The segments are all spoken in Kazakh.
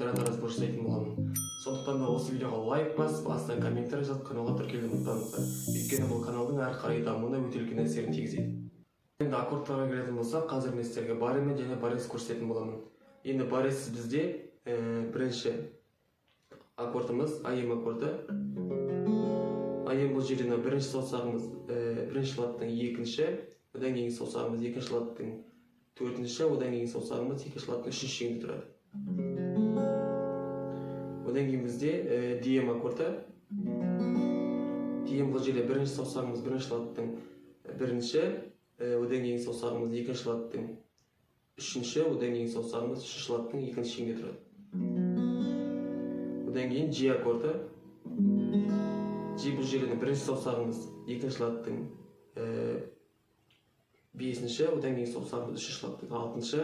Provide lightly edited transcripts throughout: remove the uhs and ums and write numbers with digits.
экранды разбұрыштайтын боламын. Сондықтан да осы видеоға лайк басып, астынан комментарий жазып, каналға тіркелуді ұмытпаңыздар. Өйткені бұл каналдың әрі қарай дамуына өте үлкен әсерін тигізеді. Енді аккордтарға келетін болсақ, қазір мен сіздерге баремен және барес көрсететін боламын. Енді барес бізде бірінші аккордымыз АМ аккорды. АМ бұл жеріне бірінші саусағымыз бірінші латтың екінші, одан кейін саусағымыз екінші латтың төртінші, одан кейін саусағымыз екінші латтың үшінші шегінде тұрады. Одан кейін бізде DM аккорды. DM бұл жерде бірінші саусағымыз бірінші латтың бірінші, одан кейін саусағымыз екінші латтың үшінші, одан кейін саусағымыз үшінші латтың екінші шегінде тұрады. Одан кейін G аккорды. G бұл жерде бірінші саусағымыз екінші латтың бесінші, одан кейін саусағымыз үшінші латтың алтыншы,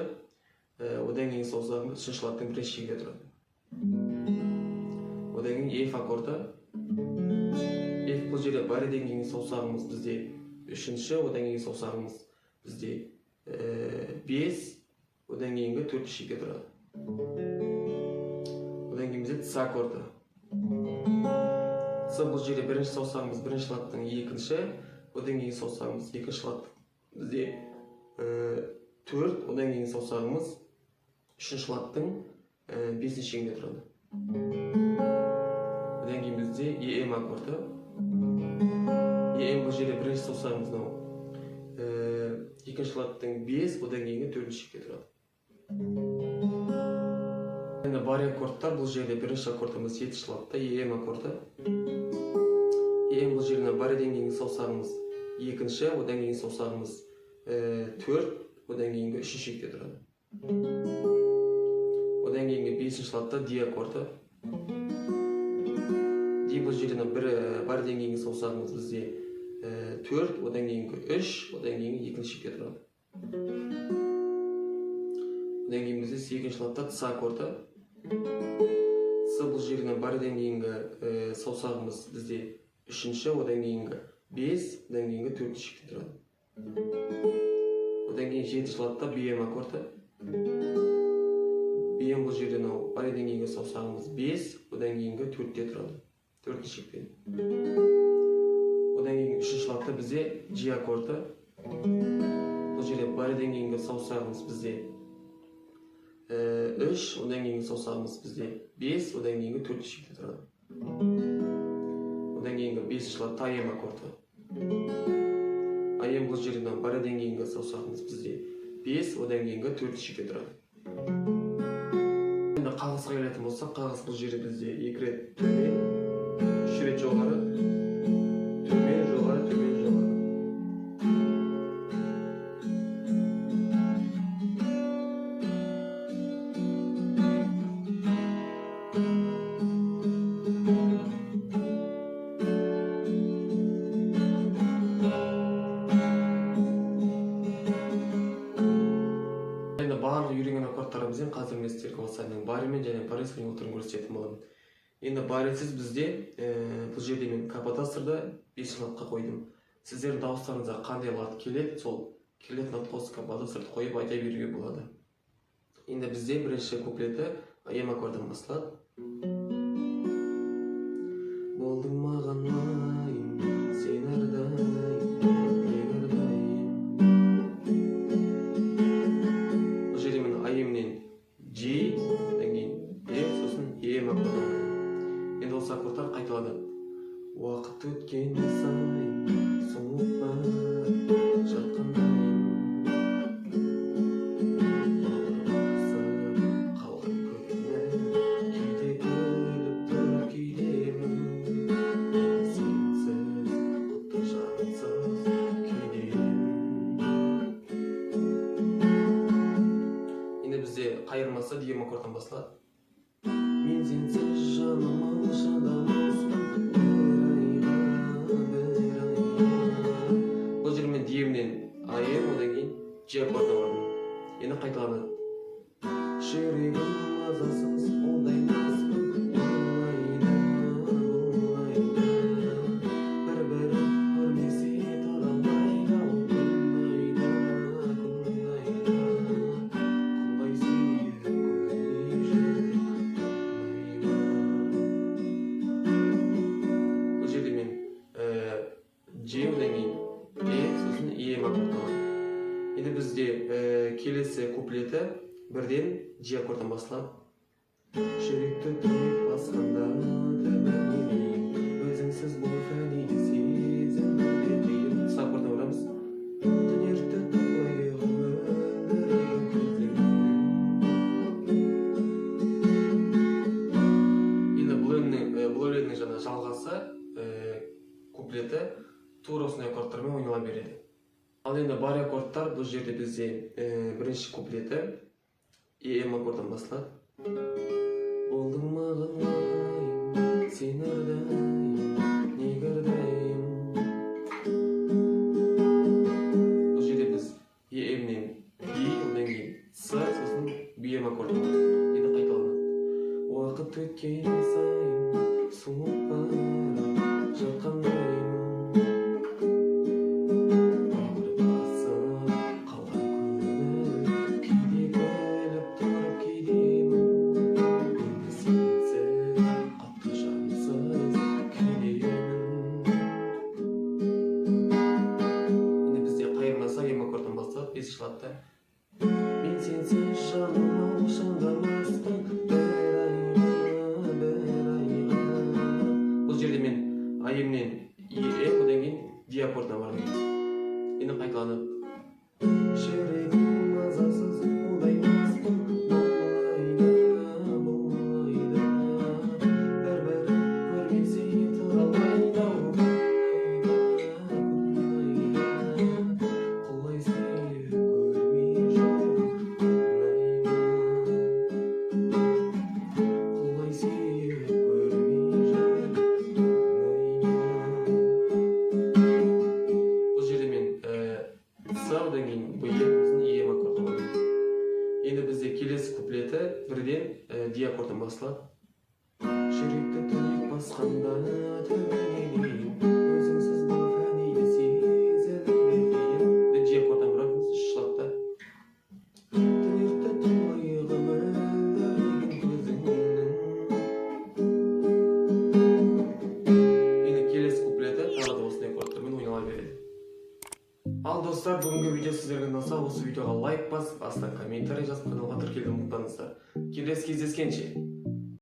одан кейін саусағымыз үшінші латтың бірінші шегінде тұрады. Одан кейін F аккорды. F бұл жерде бареден кейін саусағымыз бізде үшінші, одан кейін саусағымыз бізде 5, одан кейінгі төртінші шегінде тұрады. Одан кейін бізде С аккорды. С бұл жерде бірінші саусағымыз бірінші латтың екінші, одан кейін саусағымыз екінші латтың бізде 4, одан кейін саусағымыз үшінші латтың бесінші шегінде тұрады. Одан кейін бізде EM аккорды. EM бұл жерде бірінші саусағымыз екінші латтың 5, одан кейінгі төртінші шегінде тұрады. Енді бар аккордтар бұл жерде бірінші аккордымыз жетінші латта EM аккорды. EM бұл жеріне бареден кейінгі саусағымыз екінші, одан кейін саусағымыз 4, одан кейінгі үшінші шегінде тұрады. Одан кейінгі бесінші латта D аккорды. D бұл жеріне бареден кейінгі саусағымыз бізде 4, одан кейінгі 3, одан кейінгі екінші шегінде тұрады. Одан кейін бізде сегізінші латта С аккорды. С бұл жеріне бареден кейінгі саусағымыз бізде үшінші, одан кейінгі 5, одан кейінгі төртінші шегінде тұрады. Одан кейін жетінші латта BM аккорды. BM бұл жерден бареден кейінгі саусағымыз 5, одан кейінгі 4-те тұрады. Төртінші шегінде. Одан кейін үшінші латта бізде G аккорды. Бұл жерде бареден кейінгі саусағымыз бізде 3, одан кейінгі саусағымыз бізде 5, одан кейінгі төртінші шегінде тұрады. Одан кейінгі бесінші латта AM аккорды. AM бұл жерден бареден кейінгі саусағымыз бізде 5, одан кейінгі төртінші шегінде тұрады. Енді қағысқа келетін болсақ, қағыс бұл жерде бізде 2 рет төмен, 3 рет жоғары, төмен, жоғары, төмен, жоғары. Барлық үйренген аккордтарымызбен қазір мен сіздерге осы әннің баремен және барес френотарын көрсететін боламын. Енді баресіз бізде бұл жерде мен капотастрда 5 латқа қойдым. Сіздердің дауыстарыңызға қандай лат келеді, сол келетін латқа осы капотастрды қойып айта беруге болады. Енді бізде бірінші куплеті AM аккордынан басталады. Болдың маған айым, сен әрдайым, мен әрдайым. G, одан кейін F, сосын EM аккорды. Енді осы аккордтар қайталанады. Уақыт өткен сайын соңып жатқандайым, қалған көкімнен кейде күліп тұр кейдемін, сенсіз құтты жансыз күйдемін. Қайырмасы DM аккордтан басталады. Мен сенсіз жаным шыдамаспын, бір айға бір Ж одан кейін сосын ем аккордтан. Енді бізде келесі куплеті бірден Ж аккордтан басылады. Жүректі түрек басқанда төбелейін, өзіңсіз бұл фәниді сезінуге қиын. С аккордтан барамыз. Түнерді тұлайығым өндірген көзіңнің. Енді бұл өлеңнің жаңа жалғасы куплеті тура осындай аккордтармен ойнала береді. Ал енді бар аккордтар бұл жерде бізде бірінші куплеті ем аккордтан басылады. Болдың маған айым, сен ардайым, неге ардайым. Бұл жерде біз емнен би, одан кейін с, сосын бем аккордтан енді қайталанады. Уақыт өткен сайын суып бара жатқандаймын. Мен сенсіз жаным шындамаспын бір айға. Бұл жерде мен айымнен ем, одан кейін ди аккордына барамын. Енді қайталанып. Жүрегім мазасыз улаймаспын, болмайды. Бір-бірін көрмесе тұра алмайды. Одан кейін бұл ем аккордтан барамын. Енді бізде келесі куплеті бірден ди аккордтан басылады. Жүректі түнек басқанда төбелейін, өзіңсіз бұл фәниді сезінуге қиын. Ди аккордтан барамыз, шылатта. Түнекті тұлайығым өндірген көзіңнің. Енді келесі куплеті тағы да осындай аккордтармен ойнала береді. Ал достар, бүгінгі видео сіздерге ұнаса, осы видеоға лайк басып, астына комментарий жазып, каналға тіркелуді ұмытпаңыздар. Келесі кездескенше.